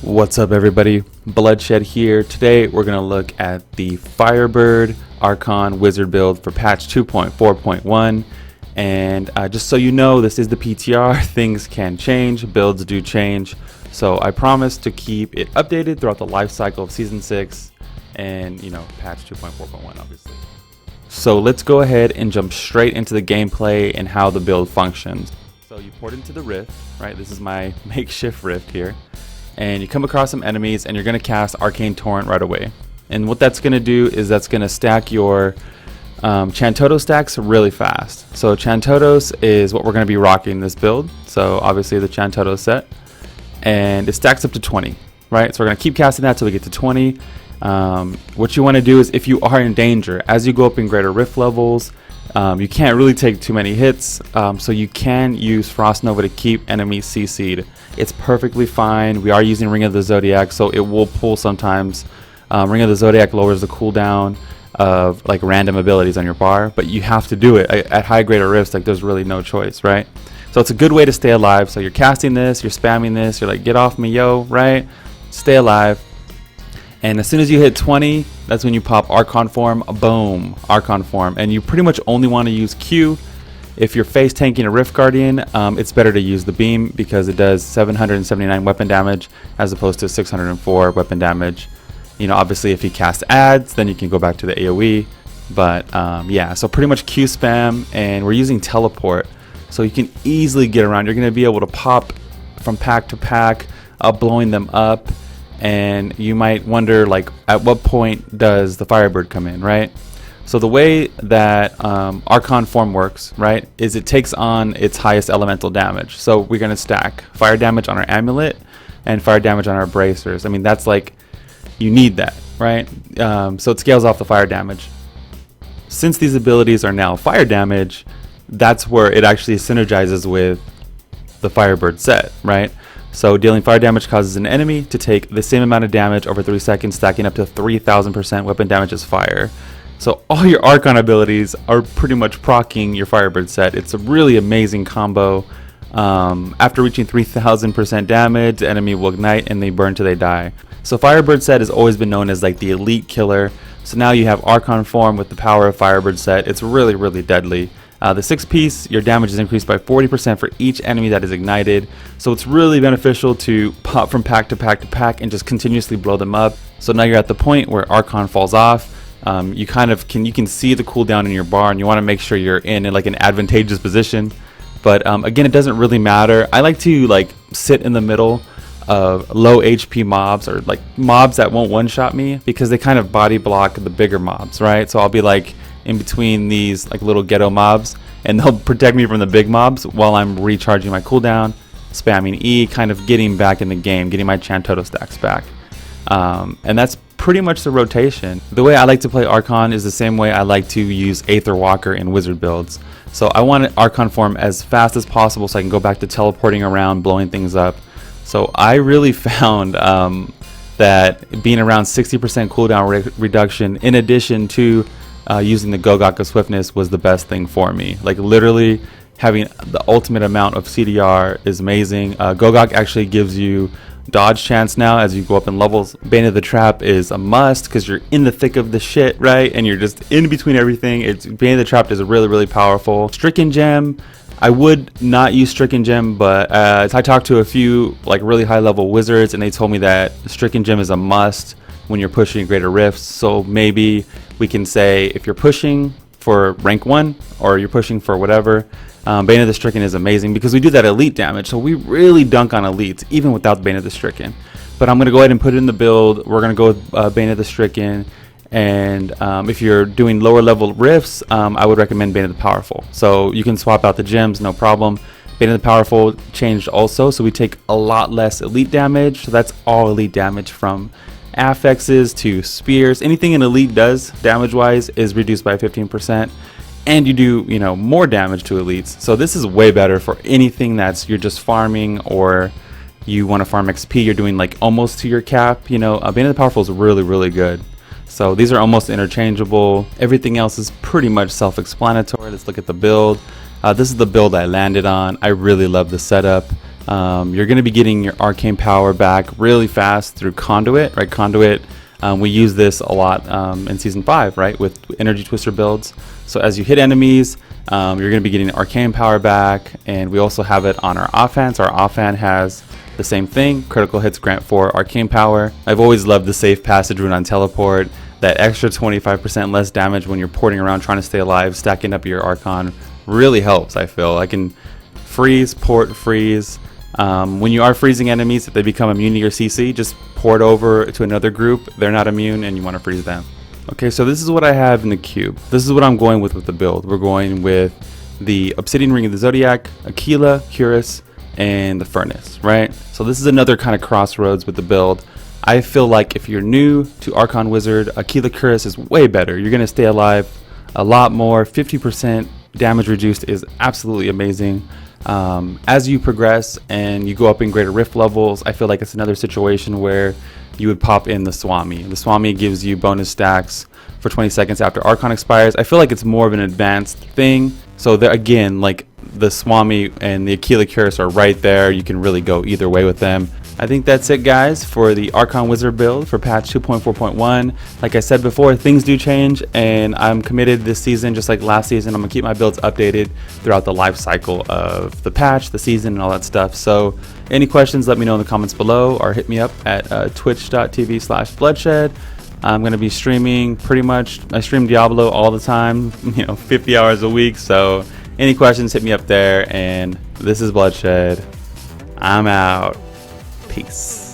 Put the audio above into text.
What's up everybody, Bloodshed here. Today we're going to look at the Firebird Archon wizard build for patch 2.4.1, and just so you know, this is the PTR. Things can change, builds do change, so I promise to keep it updated throughout the life cycle of season 6 and patch 2.4.1 obviously. So let's go ahead and jump straight into the gameplay and how the build functions. So you port into the rift, right? This is my makeshift rift here. And you come across some enemies and you're going to cast Arcane Torrent right away. And what that's going to do is that's going to stack your Chantodo stacks really fast. So Chantodos is what we're going to be rocking this build. So obviously the Chantodo set. And it stacks up to 20, right? So we're going to keep casting that till we get to 20. What you want to do is, if you are in danger, as you go up in greater rift levels, you can't really take too many hits, so you can use Frost Nova to keep enemies CC'd. It's perfectly fine. We are using Ring of the Zodiac, so it will pull sometimes. Ring of the Zodiac lowers the cooldown of like random abilities on your bar, but you have to do it at high greater rifts. Like, there's really no choice, right? So it's a good way to stay alive. So you're casting this, you're spamming this, you're like, get off me, yo, right? Stay alive. And as soon as you hit 20, that's when you pop Archon form. Boom, Archon form. And you pretty much only want to use Q. If you're face tanking a Rift Guardian, it's better to use the beam because it does 779 weapon damage as opposed to 604 weapon damage. Obviously if you cast adds, then you can go back to the AoE. But yeah, so pretty much Q spam, and we're using teleport. So you can easily get around. You're going to be able to pop from pack to pack, blowing them up. And you might wonder, like, at what point does the Firebird come in, right? So the way that Archon form works, right, is it takes on its highest elemental damage. So we're going to stack fire damage on our amulet and fire damage on our bracers. I mean, that's like, you need that, right? So it scales off the fire damage. Since these abilities are now fire damage, that's where it actually synergizes with the Firebird set, right? So dealing fire damage causes an enemy to take the same amount of damage over 3 seconds, stacking up to 3,000% weapon damage as fire. So all your Archon abilities are pretty much proccing your Firebird set. It's a really amazing combo. After reaching 3,000% damage, the enemy will ignite and they burn till they die. So Firebird set has always been known as like the elite killer. So now you have Archon form with the power of Firebird set. It's really, really deadly. The 6-piece, your damage is increased by 40% for each enemy that is ignited. So it's really beneficial to pop from pack to pack to pack and just continuously blow them up. So now you're at the point where Archon falls off. You can see the cooldown in your bar, and you want to make sure you're in like an advantageous position. But again, it doesn't really matter. I like to like sit in the middle of low HP mobs, or like mobs that won't one-shot me, because they kind of body block the bigger mobs, right? So I'll be like in between these like little ghetto mobs, and they'll protect me from the big mobs while I'm recharging my cooldown, spamming E, kind of getting back in the game, getting my Chantodo stacks back. And that's pretty much the rotation. The way I like to play Archon is the same way I like to use Aether Walker in wizard builds. So I want Archon form as fast as possible so I can go back to teleporting around, blowing things up. So I really found that being around 60% cooldown reduction, in addition to using the Gogok of Swiftness, was the best thing for me. Like, literally having the ultimate amount of CDR is amazing. Gogok actually gives you dodge chance now as you go up in levels. Bane of the Trap is a must because you're in the thick of the shit, right? And you're just in between everything. Bane of the Trap is really, really powerful. Stricken Gem, I would not use Stricken Gem, but I talked to a few like really high level wizards, and they told me that Stricken Gem is a must when you're pushing greater rifts. So maybe we can say, if you're pushing for rank 1 or you're pushing for whatever, Bane of the Stricken is amazing because we do that elite damage. So we really dunk on elites even without Bane of the Stricken. But I'm going to go ahead and put it in the build. We're going to go with Bane of the Stricken. And if you're doing lower level rifts, I would recommend Bane of the Powerful. So you can swap out the gems, no problem. Bane of the Powerful changed also, so we take a lot less elite damage. So that's all elite damage, from affixes to spears. Anything an elite does damage wise is reduced by 15%, and you do more damage to elites. So this is way better for anything that's you're just farming, or you want to farm XP, you're doing like almost to your cap. Bane of the Powerful is really, really good. So these are almost interchangeable. Everything else is pretty much self-explanatory. Let's look at the build. This is the build I landed on. I really love the setup. you're going to be getting your arcane power back really fast through Conduit, right? Conduit, we use this a lot in Season 5, right, with Energy Twister builds. So as you hit enemies, you're going to be getting arcane power back, and we also have it on our offense. Our offense has the same thing. Critical hits grant 4 arcane power. I've always loved the safe passage rune on teleport. That extra 25% less damage when you're porting around trying to stay alive, stacking up your Archon really helps. I feel I can freeze, port, freeze. When you are freezing enemies, if they become immune to your CC, just port over to another group. They're not immune and you want to freeze them. Okay, so this is what I have in the cube. This is what I'm going with the build. We're going with the Obsidian Ring of the Zodiac, Aquila, Curus, and the Furnace, right? So this is another kind of crossroads with the build. I feel like if you're new to Archon Wizard, Aquila Curus is way better. You're going to stay alive a lot more. 50% damage reduced is absolutely amazing. As you progress and you go up in greater rift levels, I feel like it's another situation where you would pop in the TheSwami. The TheSwami gives you bonus stacks for 20 seconds after Archon expires. I feel like it's more of an advanced thing. So there, again, like the TheSwami and the Aquila Curus are right there. You can really go either way with them. I think that's it, guys, for the Archon Wizard build for patch 2.4.1. Like I said before, things do change, and I'm committed this season, just like last season. I'm going to keep my builds updated throughout the life cycle of the patch, the season, and all that stuff. So any questions, let me know in the comments below, or hit me up at twitch.tv/bloodshed. I'm going to be streaming pretty much. I stream Diablo all the time, 50 hours a week. So any questions, hit me up there. And this is Bloodshed. I'm out. Peace.